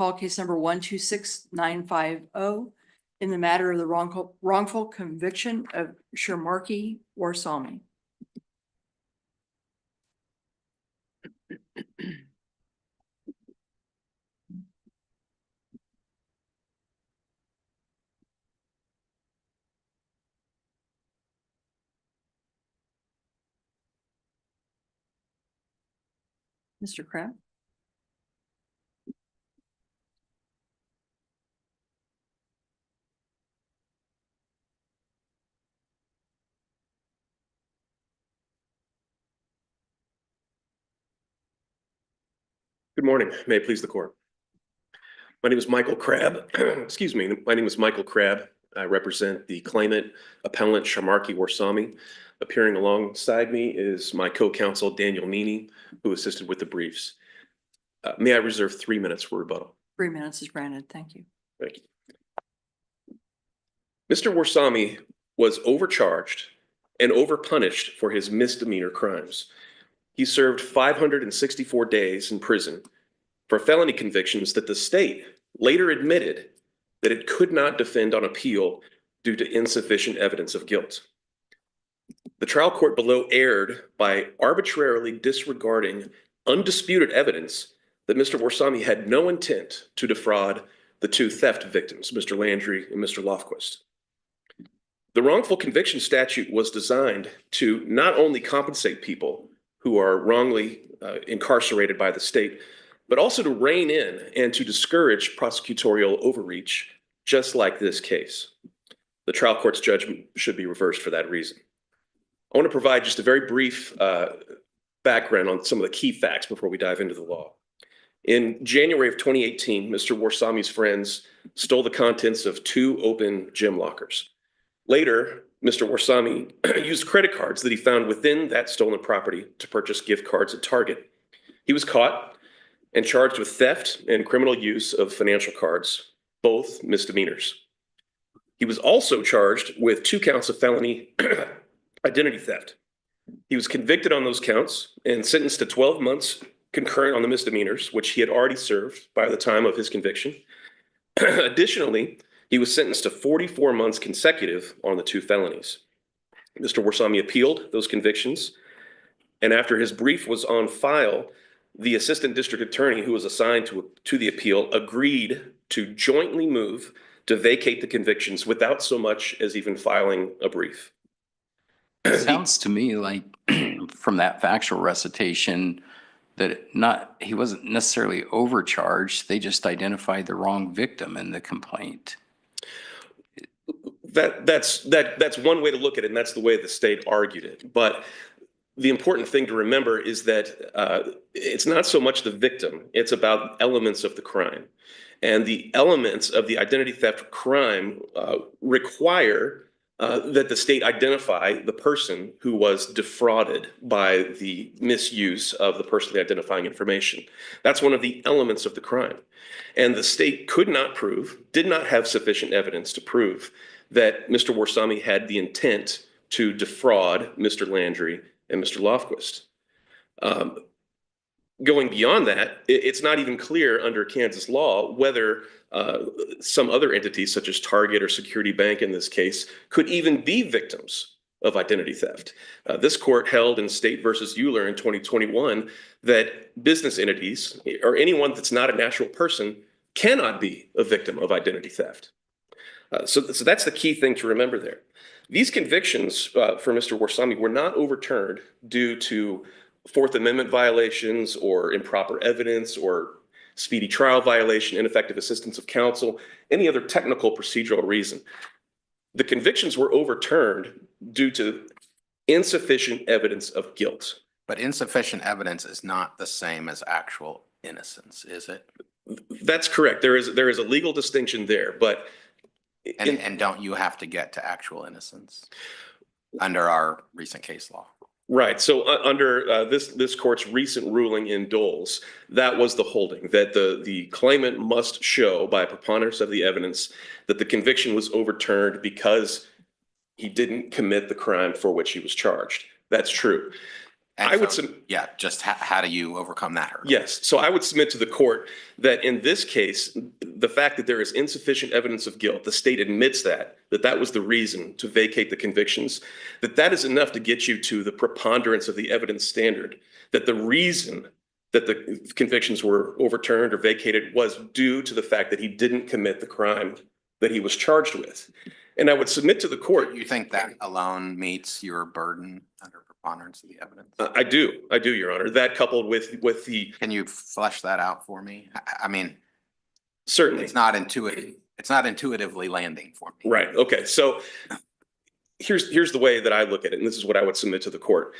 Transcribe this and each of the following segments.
Call case number 126950 in the matter of the wrongful conviction of Sharmarke Warsame. Mr. Crab. Good morning. May it please the court. My name is Michael Crab. Excuse me. My name is Michael Crab. I represent the claimant appellant Sharmarke Warsame. Appearing alongside me is my co-counsel Daniel Meany, who assisted with the briefs. May I reserve 3 minutes for rebuttal? 3 minutes is granted. Thank you. Thank you. Mr. Warsame was overcharged and overpunished for his misdemeanor crimes. He served 564 days in prison for felony convictions that the state later admitted that it could not defend on appeal due to insufficient evidence of guilt. The trial court below erred by arbitrarily disregarding undisputed evidence that Mr. Warsame had no intent to defraud the two theft victims, Mr. Landry and Mr. Lofquist. The wrongful conviction statute was designed to not only compensate people who are wrongly incarcerated by the state, but also to rein in and to discourage prosecutorial overreach, just like this case. The trial court's judgment should be reversed for that reason. I want to provide just a very brief background on some of the key facts before we dive into the law. In January of 2018, Mr. Warsame's friends stole the contents of 2 open gym lockers. Later, Mr. Warsame used credit cards that he found within that stolen property to purchase gift cards at Target. He was caught and charged with theft and criminal use of financial cards, both misdemeanors. He was also charged with 2 counts of felony identity theft. He was convicted on those counts and sentenced to 12 months concurrent on the misdemeanors, which he had already served by the time of his conviction. Additionally, he was sentenced to 44 months consecutive on the 2 felonies. Mr. Warsame appealed those convictions, and after his brief was on file, the assistant district attorney who was assigned to the appeal agreed to jointly move to vacate the convictions without so much as even filing a brief. It sounds to me like from that factual recitation that he wasn't necessarily overcharged. They just identified the wrong victim in the complaint. That's one way to look at it, and that's the way the state argued it. But the important thing to remember is that it's not so much the victim, it's about elements of the crime. And the elements of the identity theft crime require that the state identify the person who was defrauded by the misuse of the personally identifying information. That's one of the elements of the crime. And the state could not prove, did not have sufficient evidence to prove that Mr. Warsame had the intent to defraud Mr. Landry and Mr. Lofquist. Going beyond that, it's not even clear under Kansas law whether some other entities, such as Target or Security Bank in this case, could even be victims of identity theft. This court held in State versus Euler in 2021 that business entities or anyone that's not a natural person cannot be a victim of identity theft. So that's the key thing to remember there. These convictions for Mr. Warsame were not overturned due to Fourth Amendment violations or improper evidence or speedy trial violation, ineffective assistance of counsel, any other technical procedural reason. The convictions were overturned due to insufficient evidence of guilt. But insufficient evidence is not the same as actual innocence, is it? That's correct. There is a legal distinction there, but and don't you have to get to actual innocence under our recent case law? Right. So under this court's recent ruling in Doles, that was the holding, that the claimant must show by a preponderance of the evidence that the conviction was overturned because he didn't commit the crime for which he was charged. That's true. And I would so, sub- yeah, just how do you overcome that hurdle? Yes, so I would submit to the court that in this case, the fact that there is insufficient evidence of guilt, the state admits that was the reason to vacate the convictions, that is enough to get you to the preponderance of the evidence standard, that the reason that the convictions were overturned or vacated was due to the fact that he didn't commit the crime that he was charged with. And I would submit to the court. You think that alone meets your burden under preponderance of the evidence? I do, Your Honor. That coupled with the Can you flesh that out for me? I mean, certainly. it's not intuitive. It's not intuitively landing for me. Right. Okay. So here's the way that I look at it, and this is what I would submit to the court.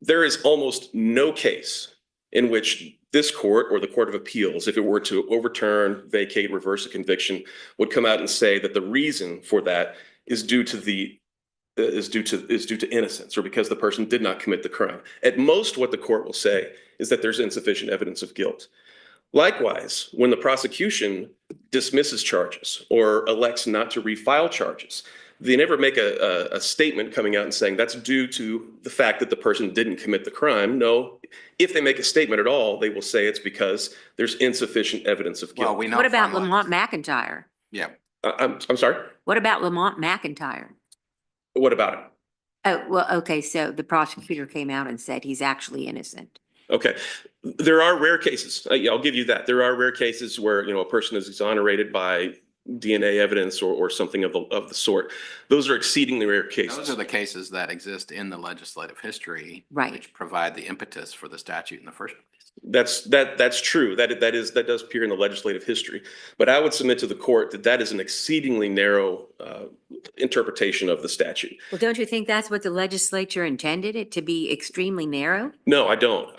There is almost no case in which this court or the Court of Appeals, if it were to overturn, vacate, reverse a conviction, would come out and say that the reason for that is due to innocence, or because the person did not commit the crime. At most, what the court will say is that there's insufficient evidence of guilt. Likewise, when the prosecution dismisses charges or elects not to refile charges, they never make a statement coming out and saying that's due to the fact that the person didn't commit the crime. No, if they make a statement at all, they will say it's because there's insufficient evidence of guilt. Well, we know. What about from Lamont McIntyre? Yeah. I'm sorry. What about Lamont McIntyre? What about it? Oh, well, okay, so the prosecutor came out and said he's actually innocent. Okay. There are rare cases. Yeah, I'll give you that. There are rare cases where, a person is exonerated by DNA evidence or something of the sort. Those are exceedingly rare cases. Those are the cases that exist in the legislative history. Right. Which provide the impetus for the statute in the first place. That's true. That does appear in the legislative history. But I would submit to the court that is an exceedingly narrow interpretation of the statute. Well, don't you think that's what the legislature intended it to be, extremely narrow? No, I don't.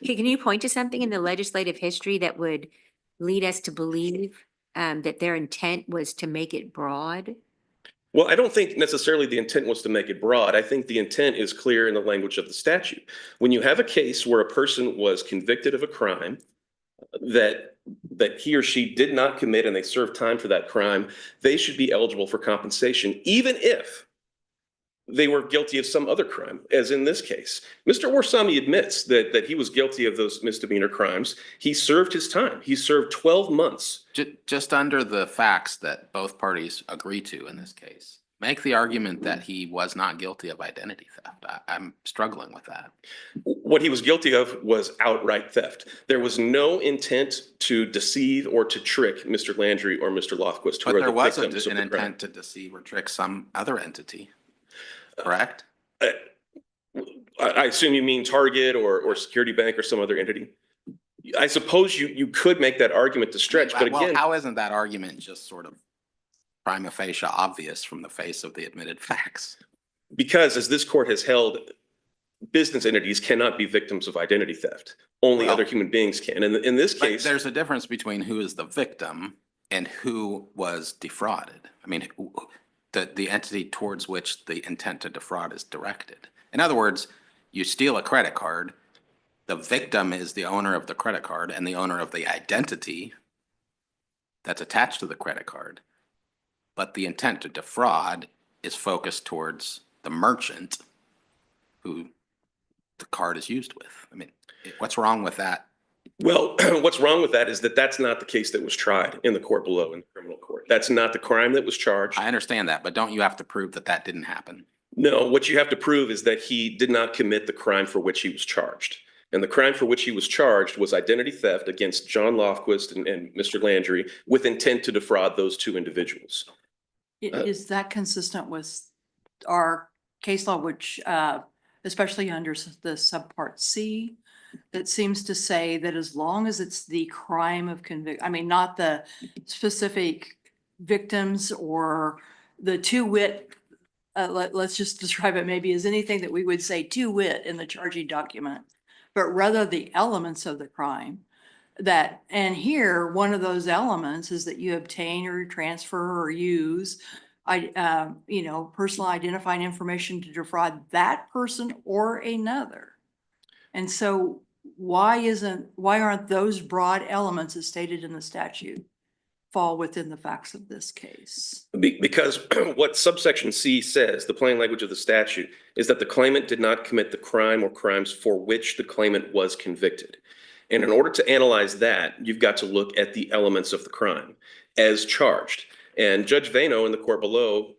Can you point to something in the legislative history that would lead us to believe that their intent was to make it broad? Well, I don't think necessarily the intent was to make it broad. I think the intent is clear in the language of the statute. When you have a case where a person was convicted of a crime that he or she did not commit and they served time for that crime, they should be eligible for compensation, even if they were guilty of some other crime, as in this case. Mr. Warsame admits that he was guilty of those misdemeanor crimes. He served his time. He served 12 months. Just under the facts that both parties agree to in this case, make the argument that he was not guilty of identity theft. I'm struggling with that. What he was guilty of was outright theft. There was no intent to deceive or to trick Mr. Landry or Mr. Lofquist, who But are there the was victims of an the crime. intent to deceive or trick some other entity, correct? I assume you mean Target or Security Bank or some other entity. I suppose you could make that argument to stretch, but Well, again, how isn't that argument just sort of prima facie obvious from the face of the admitted facts? because as this court has held, business entities cannot be victims of identity theft. Only Well, other human beings can. And in this But case, there's a difference between who is the victim and who was defrauded. I mean, the entity towards which the intent to defraud is directed. In other words, you steal a credit card, the victim is the owner of the credit card and the owner of the identity that's attached to the credit card. But the intent to defraud is focused towards the merchant who the card is used with. I mean, what's wrong with that? well, what's wrong with that is that that's not the case that was tried in the court below, in the criminal court. That's not the crime that was charged. I understand that, but don't you have to prove that that didn't happen? No, what you have to prove is that he did not commit the crime for which he was charged. And the crime for which he was charged was identity theft against John Lofquist and Mr. Landry with intent to defraud those two individuals. Is that consistent with our case law, which, especially under the subpart C, that seems to say that as long as it's the crime of convict, I mean, not the specific victims or the to wit, let's just describe it maybe as anything that we would say to wit in the charging document, but rather the elements of the crime. That, and here, one of those elements is that you obtain or transfer or use, personal identifying information to defraud that person or another. And so why aren't those broad elements as stated in the statute? fall within the facts of this case? Because what subsection C says, the plain language of the statute, is that the claimant did not commit the crime or crimes for which the claimant was convicted. And in order to analyze that, you've got to look at the elements of the crime as charged. And Judge Vano in the court below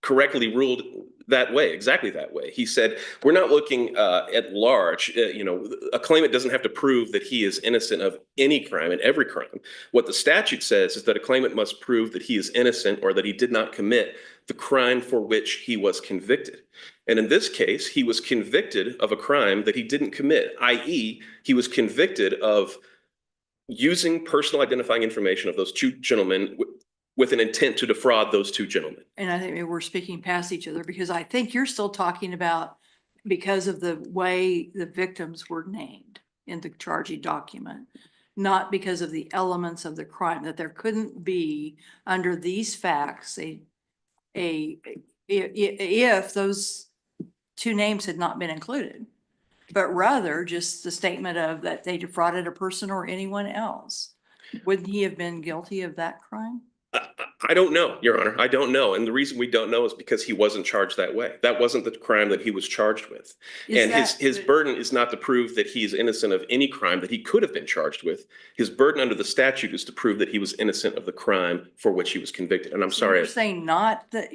correctly ruled that way, exactly that way. He said, we're not looking at large, a claimant doesn't have to prove that he is innocent of any crime and every crime. What the statute says is that a claimant must prove that he is innocent or that he did not commit the crime for which he was convicted. And in this case, he was convicted of a crime that he didn't commit, i.e., he was convicted of using personal identifying information of those two gentlemen with an intent to defraud those two gentlemen. And I think maybe we're speaking past each other because I think you're still talking about because of the way the victims were named in the charging document, not because of the elements of the crime, that there couldn't be under these facts if those two names had not been included, but rather just the statement of that they defrauded a person or anyone else. Wouldn't he have been guilty of that crime? I don't know, Your Honor. I don't know. And the reason we don't know is because he wasn't charged that way. That wasn't the crime that he was charged with. And his burden is not to prove that he is innocent of any crime that he could have been charged with. His burden under the statute is to prove that he was innocent of the crime for which he was convicted. And I'm sorry. You're saying not that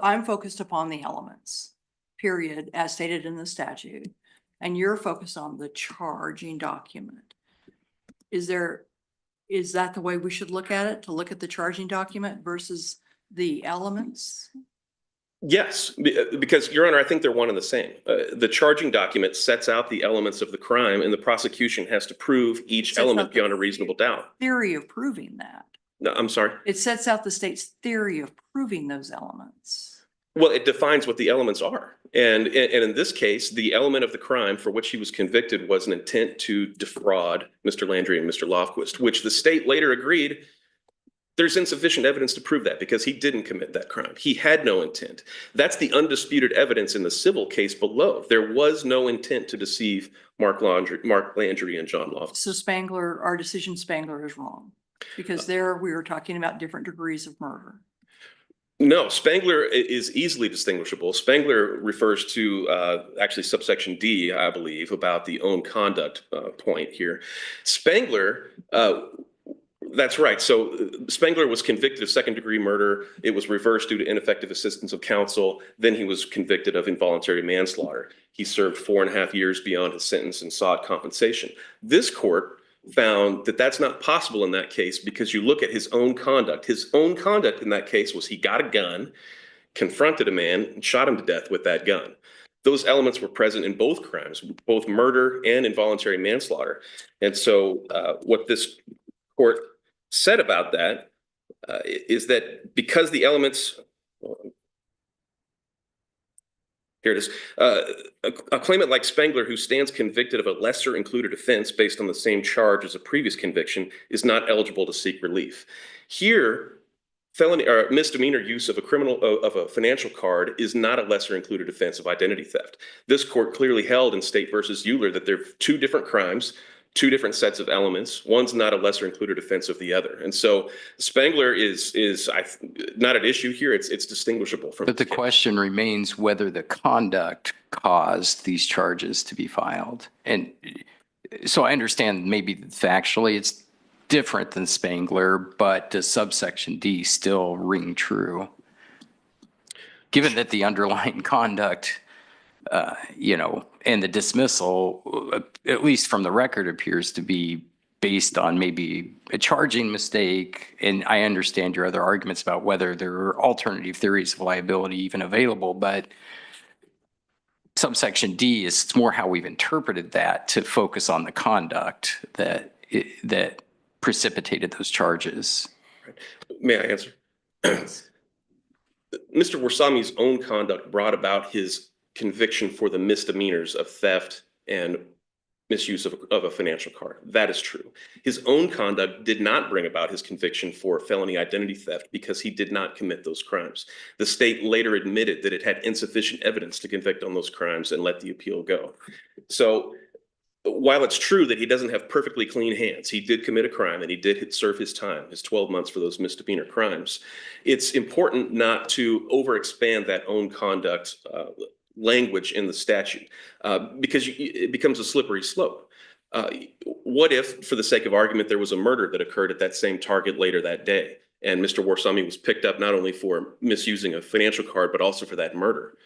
I'm focused upon the elements, period, as stated in the statute. And you're focused on the charging document. Is that the way we should look at it, to look at the charging document versus the elements? Yes, because, Your Honor, I think they're one and the same. The charging document sets out the elements of the crime, and the prosecution has to prove each element beyond a reasonable doubt. Theory of proving that. No, I'm sorry. It sets out the state's theory of proving those elements. Well, it defines what the elements are. And in this case, the element of the crime for which he was convicted was an intent to defraud Mr. Landry and Mr. Lofquist, which the state later agreed there's insufficient evidence to prove that because he didn't commit that crime. He had no intent. That's the undisputed evidence in the civil case below. There was no intent to deceive Mark Landry and John Lofquist. So Spangler, our decision Spangler is wrong because there we were talking about different degrees of murder. No, Spangler is easily distinguishable. Spangler refers to actually subsection D, I believe, about the own conduct point here. Spangler, that's right. So Spangler was convicted of second-degree murder. It was reversed due to ineffective assistance of counsel. Then he was convicted of involuntary manslaughter. He served 4.5 years beyond his sentence and sought compensation. This court found that that's not possible in that case because you look at his own conduct. His own conduct in that case was he got a gun, confronted a man, and shot him to death with that gun. Those elements were present in both crimes, both murder and involuntary manslaughter. And so what this court said about that is that because the elements, here it is. A claimant like Spangler who stands convicted of a lesser included offense based on the same charge as a previous conviction is not eligible to seek relief. Here, felony or misdemeanor use of a financial card is not a lesser included offense of identity theft. This court clearly held in State versus Euler that there are two different crimes, two different sets of elements. One's not a lesser included offense of the other. And so Spangler is not at issue here. It's distinguishable from. But the question remains whether the conduct caused these charges to be filed. And so I understand maybe factually it's different than Spangler, but does subsection D still ring true? Given that the underlying conduct and the dismissal, at least from the record, appears to be based on maybe a charging mistake. And I understand your other arguments about whether there are alternative theories of liability even available, but subsection D is more how we've interpreted that to focus on the conduct that precipitated those charges. May I answer? Mr. Warsame's own conduct brought about his conviction for the misdemeanors of theft and misuse of a financial card. That is true. His own conduct did not bring about his conviction for felony identity theft because he did not commit those crimes. The state later admitted that it had insufficient evidence to convict on those crimes and let the appeal go. So while it's true that he doesn't have perfectly clean hands, he did commit a crime and he did serve his time, his 12 months for those misdemeanor crimes. It's important not to overexpand that own conduct language in the statute because it becomes a slippery slope. What if, for the sake of argument, there was a murder that occurred at that same target later that day, and Mr. Warsame was picked up not only for misusing a financial card, but also for that murder?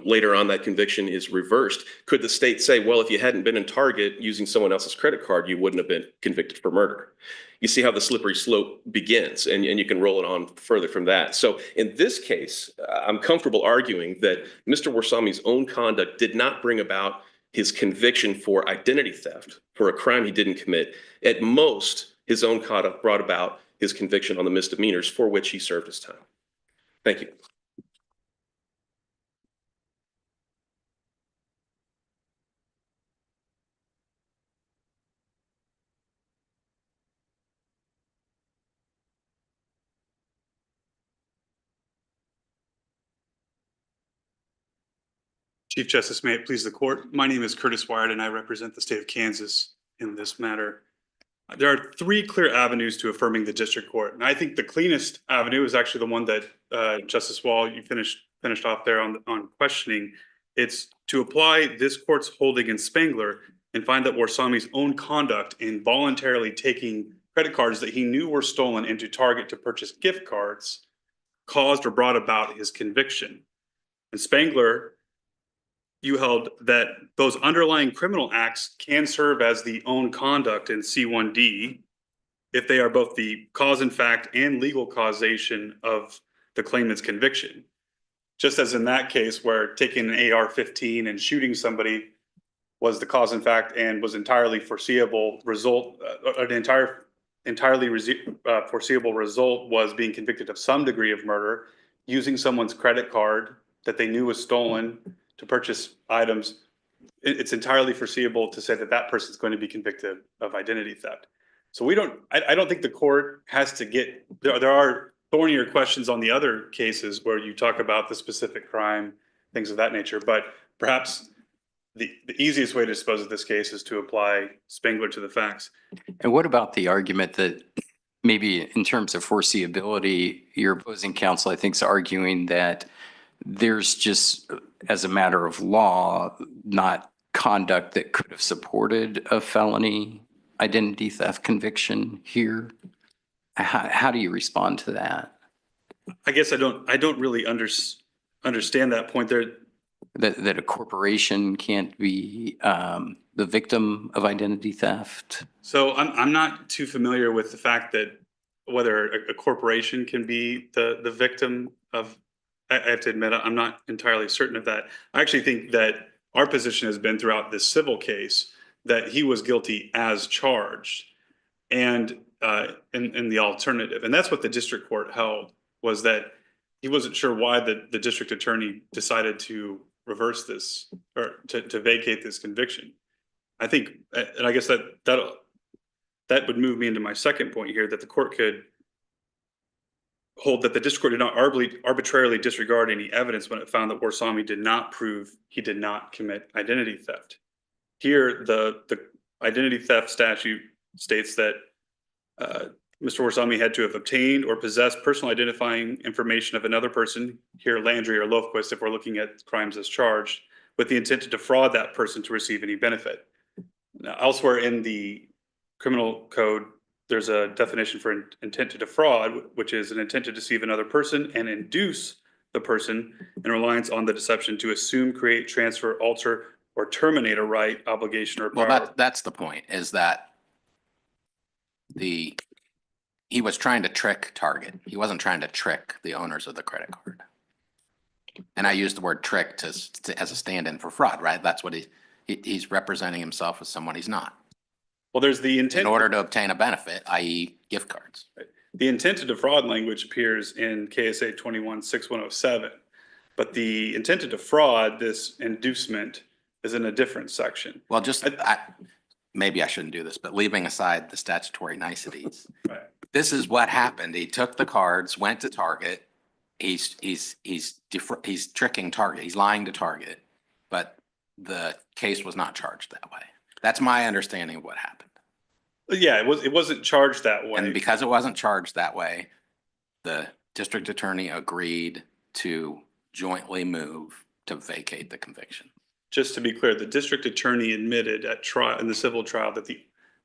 Later on, that conviction is reversed. Could the state say, well, if you hadn't been in Target using someone else's credit card, you wouldn't have been convicted for murder? You see how the slippery slope begins, and you can roll it on further from that. So in this case, I'm comfortable arguing that Mr. Warsame's own conduct did not bring about his conviction for identity theft for a crime he didn't commit. At most, his own conduct brought about his conviction on the misdemeanors for which he served his time. Thank you. Chief Justice, may it please the court. My name is Curtis Wired and I represent the state of Kansas in this matter. There are three clear avenues to affirming the district court. And I think the cleanest avenue is actually the one that Justice Wall, you finished off there on questioning. It's to apply this court's holding in Spangler and find that Warsame's own conduct in voluntarily taking credit cards that he knew were stolen into Target to purchase gift cards caused or brought about his conviction. In Spangler, you held that those underlying criminal acts can serve as the own conduct in C1D if they are both the cause in fact and legal causation of the claimant's conviction. Just as in that case where taking an AR-15 and shooting somebody was the cause in fact and was entirely foreseeable result, foreseeable result was being convicted of some degree of murder, using someone's credit card that they knew was stolen to purchase items, it's entirely foreseeable to say that that person is going to be convicted of identity theft. So I don't think the court has to get, there are thornier questions on the other cases where you talk about the specific crime, things of that nature, but perhaps the easiest way to dispose of this case is to apply Spangler to the facts. And what about the argument that maybe in terms of foreseeability, your opposing counsel, I think, is arguing that there's just, as a matter of law, not conduct that could have supported a felony identity theft conviction here? How do you respond to that? I guess I don't really understand that point there. That a corporation can't be the victim of identity theft? So I'm not too familiar with the fact that whether a corporation can be the victim of, I have to admit, I'm not entirely certain of that. I actually think that our position has been throughout this civil case that he was guilty as charged and in the alternative. And that's what the district court held, was that he wasn't sure why the district attorney decided to reverse this or to vacate this conviction. I think, and I guess that would move me into my second point here, that the court could hold that the district court did not arbitrarily disregard any evidence when it found that Warsame did not prove he did not commit identity theft. Here, the identity theft statute states that Mr. Warsame had to have obtained or possessed personal identifying information of another person, here Landry or Lofquist if we're looking at crimes as charged, with the intent to defraud that person to receive any benefit. Now, elsewhere in the criminal code, there's a definition for intent to defraud, which is an intent to deceive another person and induce the person in reliance on the deception to assume, create, transfer, alter, or terminate a right, obligation, or power. Well, that's the point, is that he was trying to trick Target. He wasn't trying to trick the owners of the credit card. And I use the word trick as a stand-in for fraud, right? That's what he's representing himself as someone he's not. Well, there's the intent in order to obtain a benefit, i.e. gift cards. The intent to defraud language appears in KSA 21-6107, but the intent to defraud, this inducement, is in a different section. Well, maybe I shouldn't do this, but leaving aside the statutory niceties, right. This is what happened. He took the cards, went to Target. He's tricking Target. He's lying to Target, but the case was not charged that way. That's my understanding of what happened. Yeah, it wasn't charged that way. And because it wasn't charged that way, the district attorney agreed to jointly move to vacate the conviction. Just to be clear, the district attorney admitted at trial, in the civil trial, that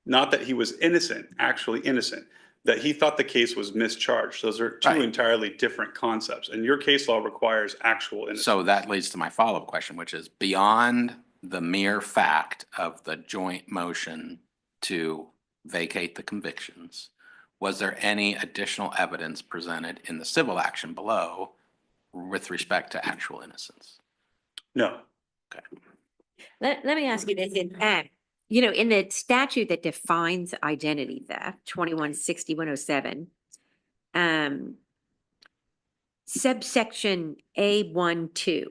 not that he was innocent, actually innocent, that he thought the case was mischarged. Those are two Right. entirely different concepts, and your case law requires actual innocence. So that leads to my follow-up question, which is beyond the mere fact of the joint motion to vacate the convictions, was there any additional evidence presented in the civil action below with respect to actual innocence? No, Let me ask you this, you know, in the statute that defines identity theft, 2160-107, subsection A12,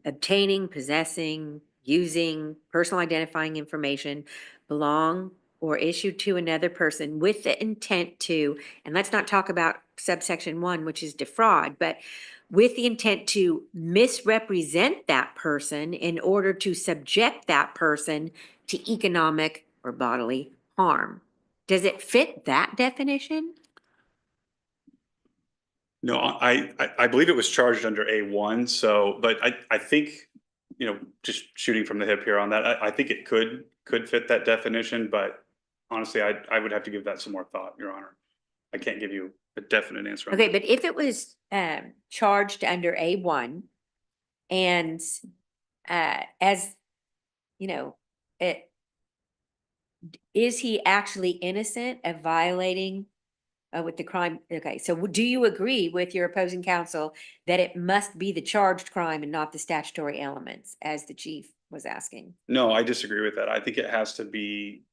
obtaining, possessing, using personal identifying information belong or issued to another person with the intent to, and let's not talk about subsection 1, which is defraud, but with the intent to misrepresent that person in order to subject that person to economic or bodily harm. Does it fit that definition? no, I believe it was charged under A1, so, but I think, you know, just shooting from the hip here on that, I think it could fit that definition, but honestly, I would have to give that some more thought, Your Honor. I can't give you a definite answer on Okay, that. but if it was charged under A1 and as, you know, is he actually innocent of violating with the crime? Okay, so do you agree with your opposing counsel that it must be the charged crime and not the statutory elements, as the chief was asking? No, I disagree with that. I think it has to be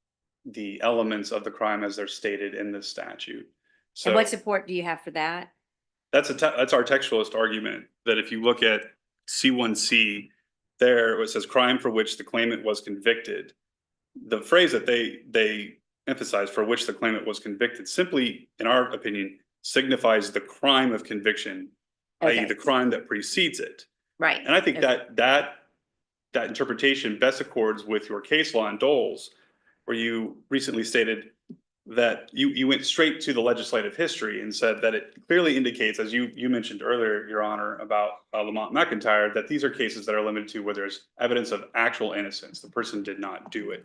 the elements of the crime as they're stated in the statute. So And what support do you have for that? that's our textualist argument, that if you look at C1C, there it says crime for which the claimant was convicted. The phrase that they emphasize, for which the claimant was convicted, simply, in our opinion, signifies the crime of conviction, i.e. Okay. the crime that precedes it. Right. And I think Okay. that interpretation best accords with your case law in Doles, where you recently stated that you went straight to the legislative history and said that it clearly indicates, as you mentioned earlier, Your Honor, about Lamont McIntyre, that these are cases that are limited to where there's evidence of actual innocence. The person did not do it.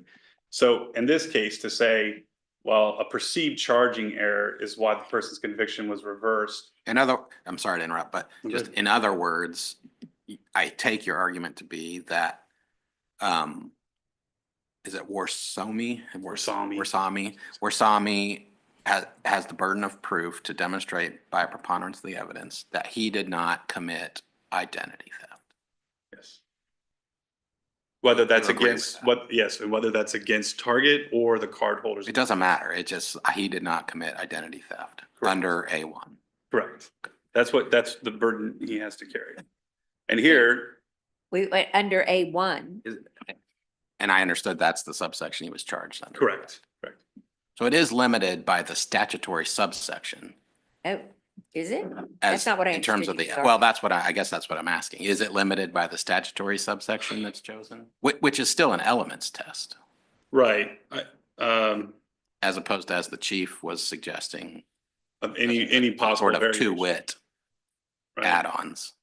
So in this case, to say, well, a perceived charging error is why the person's conviction was reversed. I'm sorry to interrupt, but just in other words, I take your argument to be that, is it Warsame? Warsame has the burden of proof to demonstrate by a preponderance of the evidence that he did not commit identity theft. Yes. Whether that's You agree with against that? yes, and whether that's against Target or the cardholders. It doesn't matter. It just, he did not commit identity theft Correct. under A1. Correct. That's the burden he has to carry. And here, We went under A1. And I understood that's the subsection he was charged under. correct. So it is limited by the statutory subsection. Oh, is it? As That's not what I in terms of understood the, you, well, sorry. that's what I guess that's what I'm asking. Is it limited by the statutory subsection that's chosen? Which is still an elements test, Right. as opposed to, as the chief was suggesting, Of any possible sort of variation. two-wit Right. add-ons.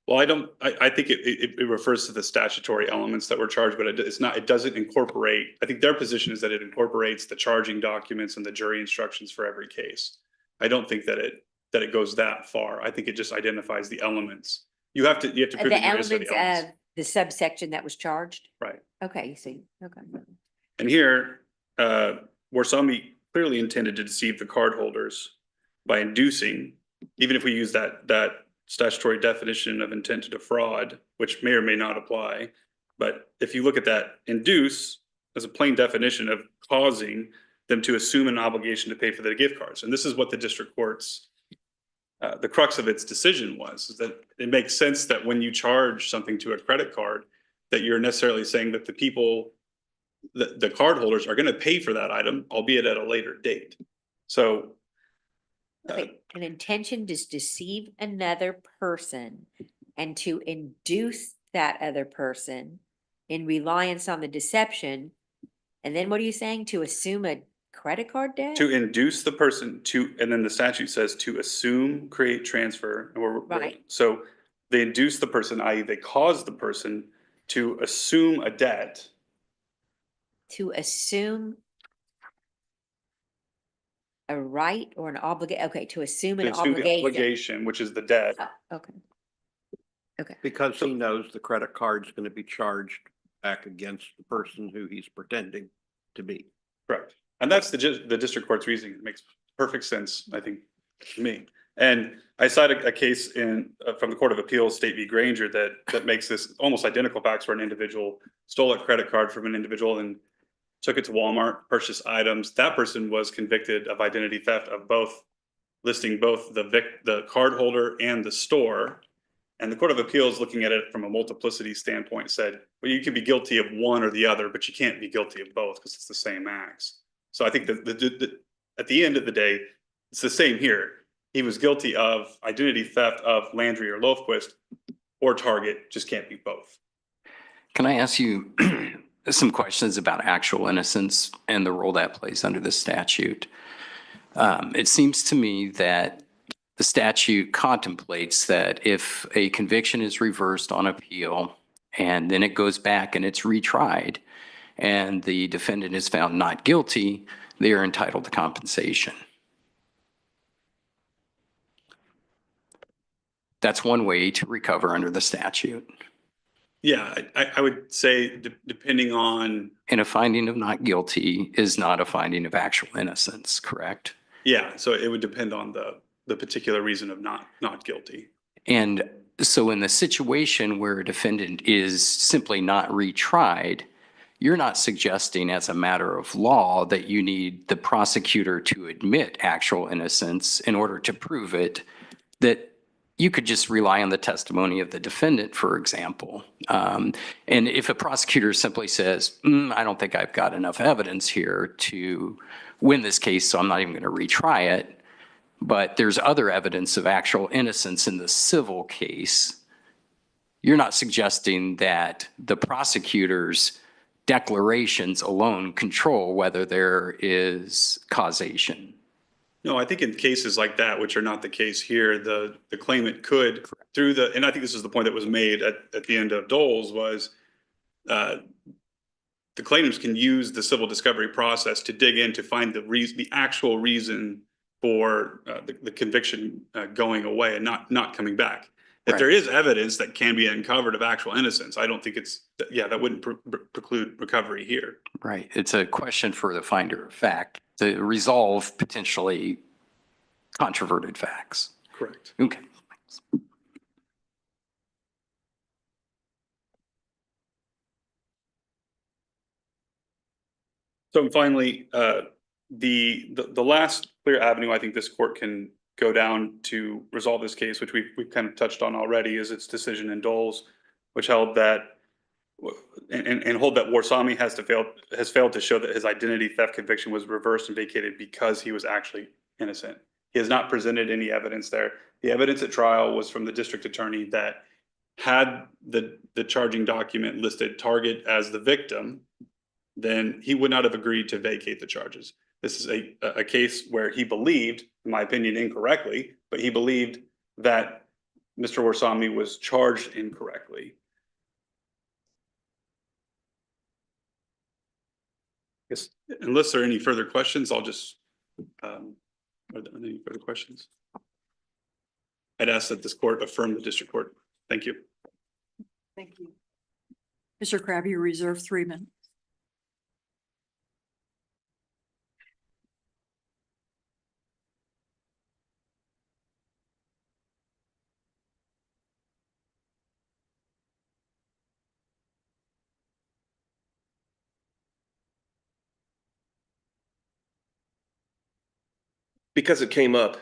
Well, I think it refers to the statutory elements that were charged, but it doesn't incorporate, I think their position is that it incorporates the charging documents and the jury instructions for every case. I don't think that it goes that far. I think it just identifies the elements. You have to prove The that you're innocent elements of the elements. of the subsection that was charged? Right. Okay, you see, okay. And here, Warsame clearly intended to deceive the cardholders by inducing, even if we use that statutory definition of intent to defraud, which may or may not apply. But if you look at that, induce as a plain definition of causing them to assume an obligation to pay for the gift cards. And this is what the district court's, the crux of its decision was, is that it makes sense that when you charge something to a credit card, that you're necessarily saying that the people, the cardholders are going to pay for that item, albeit at a later date. So Okay, an intention to deceive another person and to induce that other person in reliance on the deception And then what are you saying? To assume a credit card debt? To induce the person to, and then the statute says to assume, create, transfer. And Right. So they induce the person, i.e. they cause the person to assume a debt. To assume a right or an obligation, okay, to assume To an assume the obligation. obligation, which is the debt. Oh, okay. Okay, Because he knows the credit card's gonna be charged back against the person who he's pretending to be. Correct. And that's the district court's reasoning. It makes perfect sense, I think, to me. And I cited a case in, from the Court of Appeals, State v. Granger, that makes this almost identical facts where an individual stole a credit card from an individual and took it to Walmart, purchased items. That person was convicted of identity theft of both, listing both the card holder and the store. And the Court of Appeals, looking at it from a multiplicity standpoint, said, well, you can be guilty of one or the other, but you can't be guilty of both because it's the same acts. So I think that at the end of the day, it's the same here. He was guilty of identity theft of Landry or Lofquist or Target, just can't be both. Can I ask you some questions about actual innocence and the role that plays under the statute? It seems to me that the statute contemplates that if a conviction is reversed on appeal and then it goes back and it's retried and the defendant is found not guilty, they are entitled to compensation. That's one way to recover under the statute. Yeah, I would say depending on, And a finding of not guilty is not a finding of actual innocence, correct? yeah, so it would depend on the particular reason of not guilty. And so in the situation where a defendant is simply not retried, you're not suggesting as a matter of law that you need the prosecutor to admit actual innocence in order to prove it, that you could just rely on the testimony of the defendant, for example. And if a prosecutor simply says, I don't think I've got enough evidence here to win this case, so I'm not even going to retry it, but there's other evidence of actual innocence in the civil case, you're not suggesting that the prosecutor's declarations alone control whether there is causation. No, I think in cases like that, which are not the case here, the claimant could, through and I think this is the point that was made at the end of Dole's, was the claimants can use the civil discovery process to dig in to find the actual reason for the conviction going away and not coming back. If there is evidence that can be uncovered of actual innocence, I don't think that wouldn't preclude recovery here. Right. It's a question for the finder of fact to resolve potentially controverted facts. Correct. Okay. So finally, the last clear avenue I think this court can go down to resolve this case, which we've kind of touched on already, is its decision in Dole's, which held that and hold that Warsame has failed to show that his identity theft conviction was reversed and vacated because he was actually innocent. He has not presented any evidence there. The evidence at trial was from the district attorney that had the charging document listed Target as the victim, then he would not have agreed to vacate the charges. This is a case where he believed, in my opinion, incorrectly, but he believed that Mr. Warsame was charged incorrectly. Yes, unless there are any further questions, I'll just, are there any further questions? I'd ask that this court affirm the district court. Thank you. Thank you. Mr. Crabbe, you reserve 3 minutes. Because it came up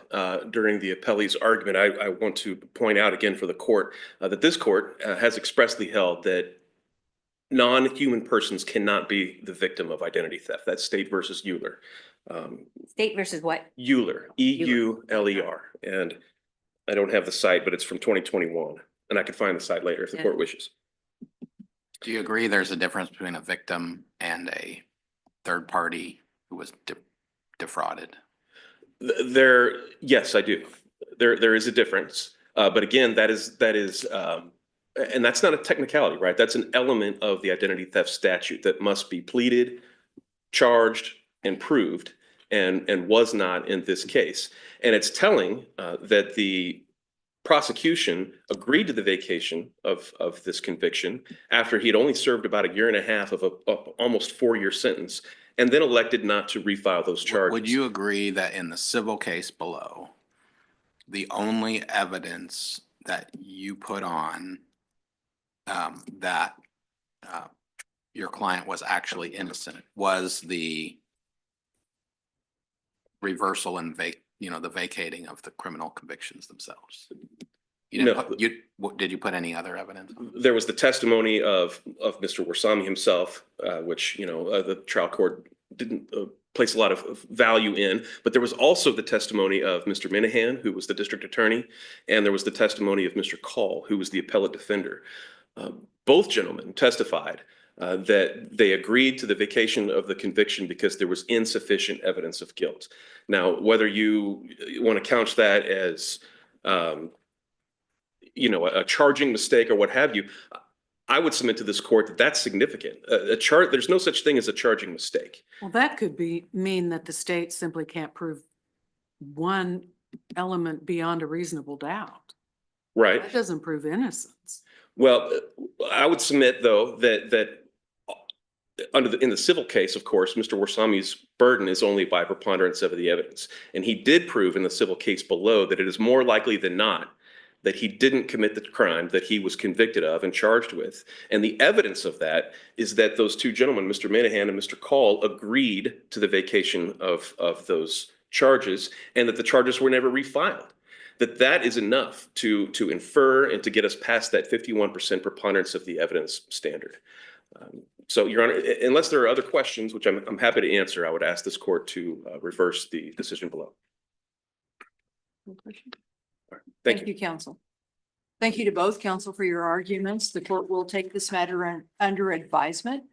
during the appellee's argument, I want to point out again for the court that this court has expressly held that non-human persons cannot be the victim of identity theft. That's State versus Euler. State versus what? Euler, E-U-L-E-R. And I don't have the site, but it's from 2021. And I can find the site later if the court wishes. Do you agree there's a difference between a victim and a third party who was defrauded? Yes, I do. There is a difference. But again, that is, and that's not a technicality, right? That's an element of the identity theft statute that must be pleaded, charged, and proved, and was not in this case. And it's telling that the prosecution agreed to the vacation of this conviction after he had only served about a year and a half of a almost 4-year sentence, and then elected not to refile those charges. Would you agree that in the civil case below, the only evidence that you put on that your client was actually innocent was the reversal and the vacating of the criminal convictions themselves? You didn't No. did you put any other evidence? There was the testimony of Mr. Warsame himself, which, the trial court didn't place a lot of value in, but there was also the testimony of Mr. Minahan, who was the district attorney, and there was the testimony of Mr. Call, who was the appellate defender. Both gentlemen testified that they agreed to the vacation of the conviction because there was insufficient evidence of guilt. Now, whether you want to couch that as a charging mistake or what have you, I would submit to this court that that's significant. There's no such thing as a charging mistake. Well, that could mean that the state simply can't prove one element beyond a reasonable doubt. Right. That doesn't prove innocence. Well, I would submit, though, that in the civil case, of course, Mr. Warsame's burden is only by preponderance of the evidence. And he did prove in the civil case below that it is more likely than not that he didn't commit the crime that he was convicted of and charged with. And the evidence of that is that those two gentlemen, Mr. Minahan and Mr. Call, agreed to the vacation of those charges, and that the charges were never refiled. That is enough to infer and to get us past that 51% preponderance of the evidence standard. So, Your Honor, unless there are other questions, which I'm happy to answer, I would ask this court to reverse the decision below. Thank you. counsel. Thank you to both counsel for your arguments. The court will take this matter under advisement.